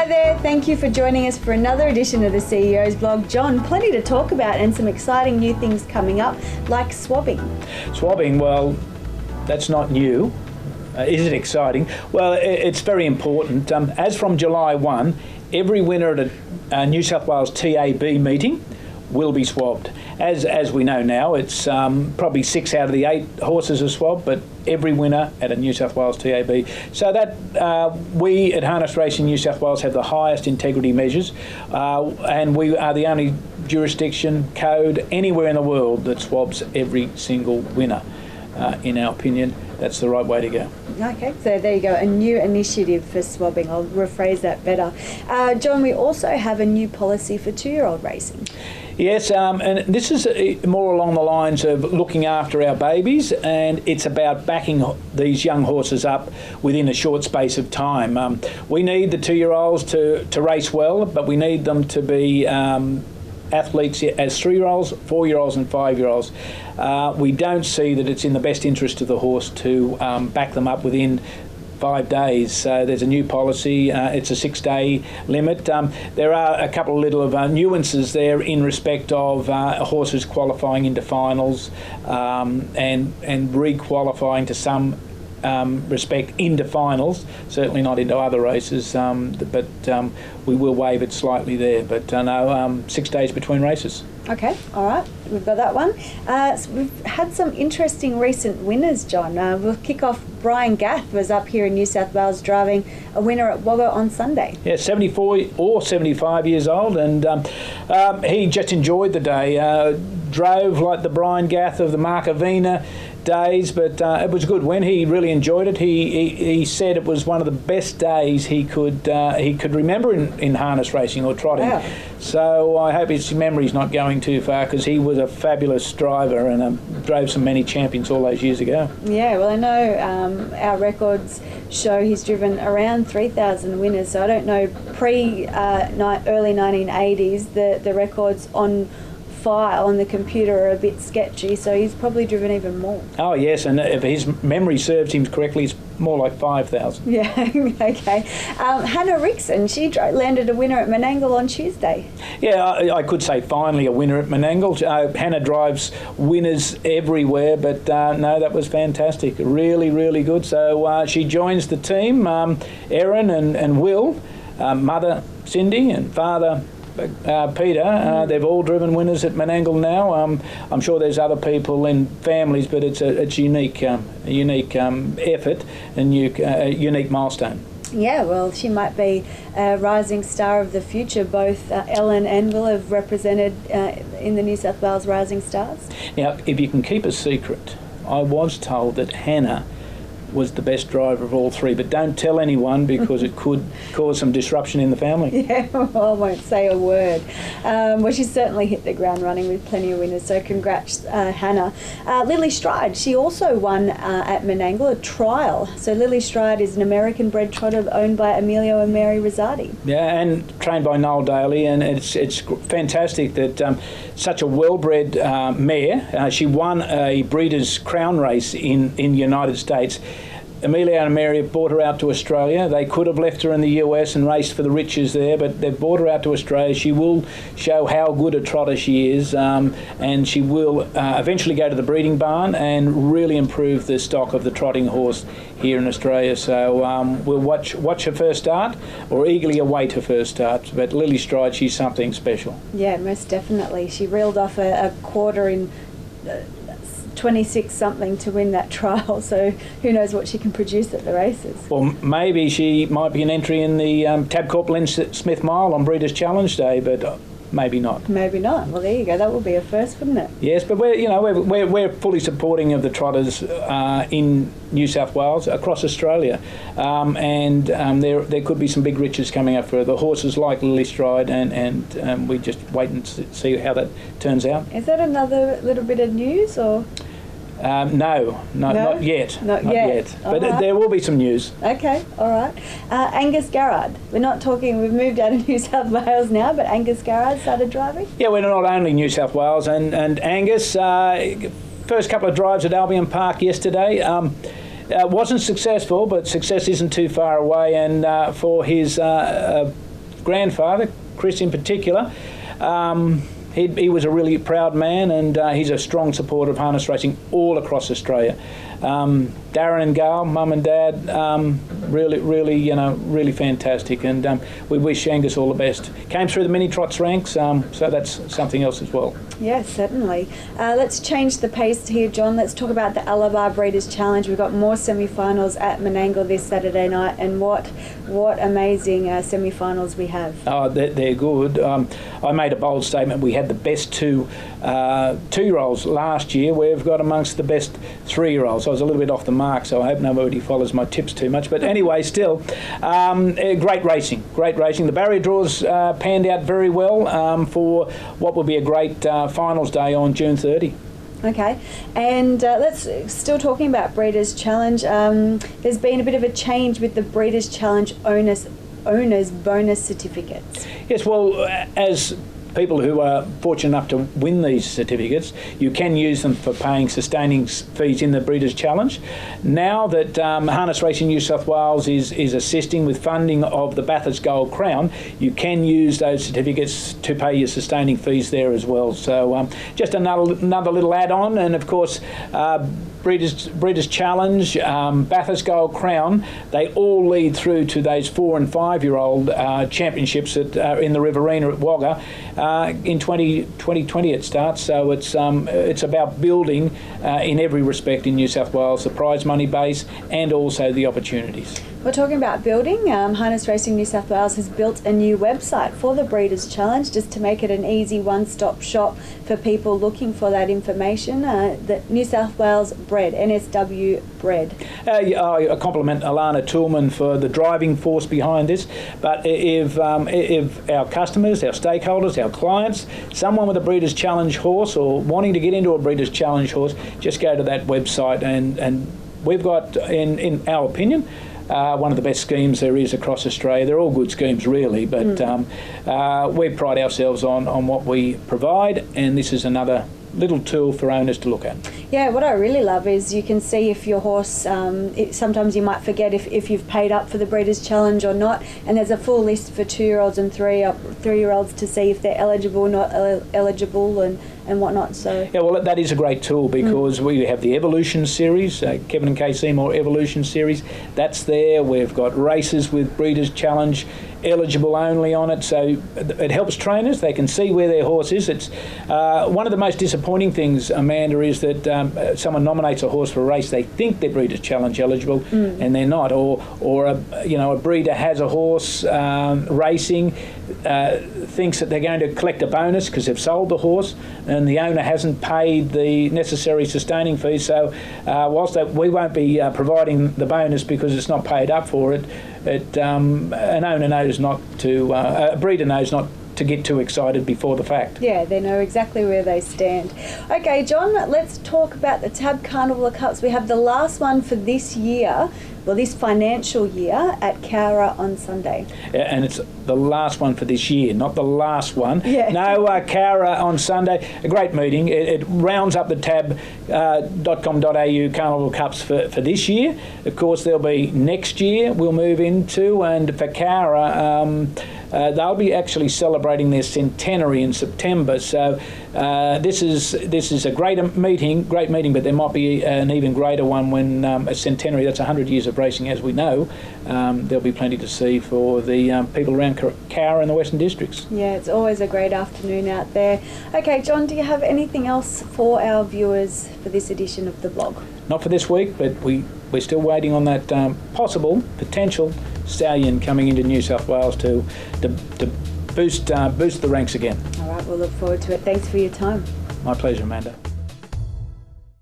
Hi there, thank you for joining us for another edition of the CEO's Blog. John, plenty to talk about and some exciting new things coming up, like swabbing. Swabbing, well, that's not new. Is it exciting? Well, it's very important. As from July 1, every winner at a New South Wales TAB meeting will be swabbed. As we know now, it's probably 6 out of the 8 horses are swabbed, but every winner at a New South Wales TAB. So that we at Harness Racing New South Wales have the highest integrity measures, and we are the only jurisdiction code anywhere in the world that swabs every single winner. In our opinion, that's the right way to go. Okay, so there you go, a new initiative for swabbing. I'll rephrase that better. John, we also have a new policy for 2-year-old racing. Yes, and this is more along the lines of looking after our babies, and it's about backing these young horses up within a short space of time. We need the 2-year-olds to race well, but we need them to be athletes as 3-year-olds, 4-year-olds and 5-year-olds. We don't see that it's in the best interest of the horse to back them up within 5 days. So there's a new policy. It's a 6-day limit. There are a couple of little nuances there in respect of horses qualifying into finals and re-qualifying to some respect into finals, certainly not into other races, but we will waive it slightly there. But no, 6 days between races. Okay, all right, we've got that one. So we've had some interesting recent winners, John. We'll kick off. Brian Gath was up here in New South Wales driving a winner at Wagga on Sunday. Yeah, 74 or 75 years old, and he just enjoyed the day. Drove like the Brian Gath of the Mark Avena days, but it was a good win. He really enjoyed it. He said it was one of the best days he could remember in harness racing or trotting. Wow. So I hope his memory's not going too far, because he was a fabulous driver and drove some many champions all those years ago. Yeah, well, I know our records show he's driven around 3,000 winners, so I don't know early 1980s the records on file on the computer are a bit sketchy, so he's probably driven even more. Oh yes, and if his memory serves him correctly, it's more like 5,000. Yeah, okay. Hannah Rickson, she landed a winner at Menangle on Tuesday. Yeah, I could say finally a winner at Menangle. Hannah drives winners everywhere, but no, that was fantastic. Really, really good. So she joins the team, Erin and Will, mother Cindy and father Peter. They've all driven winners at Menangle now. I'm sure there's other people in families, but it's a unique effort and unique milestone. Yeah, well, she might be a rising star of the future. Both Ellen and Will have represented in the New South Wales Rising Stars. Now, if you can keep a secret, I was told that Hannah was the best driver of all three, but don't tell anyone, because it could cause some disruption in the family. Yeah, well, I won't say a word. Well, she's certainly hit the ground running with plenty of winners, so congrats, Hannah. Lily Stride, she also won at Menangle, a trial. So Lily Stride is an American-bred trotter owned by Emilio and Mary Rosati. Yeah, and trained by Noel Daly, and it's fantastic that such a well-bred mare, she won a Breeders' Crown race in the United States. Amelia and Mary have brought her out to Australia. They could have left her in the US and raced for the riches there, but they've brought her out to Australia. She will show how good a trotter she is, and she will eventually go to the breeding barn and really improve the stock of the trotting horse here in Australia. So we'll watch her first start, or eagerly await her first start. But Lily Stride, she's something special. Yeah, most definitely. She reeled off a quarter in 26 something to win that trial, so who knows what she can produce at the races. Well, maybe she might be an entry in the Tabcorp Len Smith Mile on Breeders' Challenge Day, but maybe not. Maybe not. Well, there you go. That will be a first, wouldn't it? Yes, but we're fully supporting of the trotters in New South Wales, across Australia, and there could be some big riches coming up for the horses like Lily Stride, and we just wait and see how that turns out. Is that another little bit of news, or? No, not yet. Not yet. But there will be some news. Okay, all right. Angus Garrard. We're not talking, we've moved out of New South Wales now, but Angus Garrard started driving? Yeah, we're not only New South Wales, and Angus, first couple of drives at Albion Park yesterday. Wasn't successful, but success isn't too far away, and for his grandfather, Chris in particular, he was a really proud man, and he's a strong supporter of harness racing all across Australia. Darren and Gail, mum and dad, really fantastic, and we wish Angus all the best. Came through the mini trots ranks, so that's something else as well. Yes, certainly. Let's change the pace here, John. Let's talk about the Alabar Breeders Challenge. We've got more semi-finals at Menangle this Saturday night, and what amazing semi-finals we have. Oh, they're good. I made a bold statement. We had the best two-year-olds last year. We've got amongst the best three-year-olds. I was a little bit off the mark, so I hope nobody follows my tips too much. But anyway, still, great racing. The barrier draws panned out very well for what will be a great finals day on June 30. Okay, and let's still talking about Breeders' Challenge. There's been a bit of a change with the Breeders' Challenge owners bonus certificates. Yes, well, as people who are fortunate enough to win these certificates, you can use them for paying sustaining fees in the Breeders' Challenge. Now that Harness Racing New South Wales is assisting with funding of the Bathurst Gold Crown, you can use those certificates to pay your sustaining fees there as well. So just another little add-on, and of course Breeders' Challenge, Bathurst Gold Crown, they all lead through to those 4 and 5-year-old championships in the Riverina at Wagga. In 2020 it starts, so it's about building in every respect in New South Wales, the prize money base and also the opportunities. We're talking about building. Harness Racing New South Wales has built a new website for the Breeders' Challenge just to make it an easy one-stop shop for people looking for that information. The New South Wales Bred, NSW Bred. I compliment Alana Toolman for the driving force behind this, but if our customers, our stakeholders, our clients, someone with a Breeders' Challenge horse or wanting to get into a Breeders' Challenge horse, just go to that website, and we've got, in our opinion, one of the best schemes there is across Australia. They're all good schemes really, but we pride ourselves on what we provide, and this is another little tool for owners to look at. Yeah, what I really love is you can see if your horse, sometimes you might forget if you've paid up for the Breeders' Challenge or not, and there's a full list for 2-year-olds and 3-year-olds to see if they're eligible, not eligible, and whatnot. So yeah, well, that is a great tool because we have the Evolution series, Kevin and Kay Seymour Evolution series. That's there. We've got races with Breeders' Challenge eligible only on it, so it helps trainers. They can see where their horse is. It's one of the most disappointing things, Amanda, is that someone nominates a horse for a race, they think they're Breeders' Challenge eligible and they're not, or a breeder has a horse racing, thinks that they're going to collect a bonus because they've sold the horse and the owner hasn't paid the necessary sustaining fees. So whilst we won't be providing the bonus because it's not paid up for it, an owner knows not to, a breeder knows not to get too excited before the fact. Yeah, they know exactly where they stand. Okay, John, let's talk about the Tab Carnival Cups. We have the last one for this year, well, this financial year at Cowra on Sunday. Yeah, and it's the last one for this year, not the last one. Yeah. No, Cowra on Sunday, a great meeting. It rounds up the tab.com.au Carnival Cups for this year. Of course, there'll be next year we'll move into, and for Cowra, they'll be actually celebrating their centenary in September. So this is a great meeting, but there might be an even greater one when a centenary, that's 100 years of racing, as we know. There'll be plenty to see for the people around Cowra and the Western Districts. Yeah, it's always a great afternoon out there. Okay, John, do you have anything else for our viewers for this edition of the blog? Not for this week, but we're still waiting on that potential stallion coming into New South Wales to boost the ranks again. All right, we'll look forward to it. Thanks for your time. My pleasure, Amanda.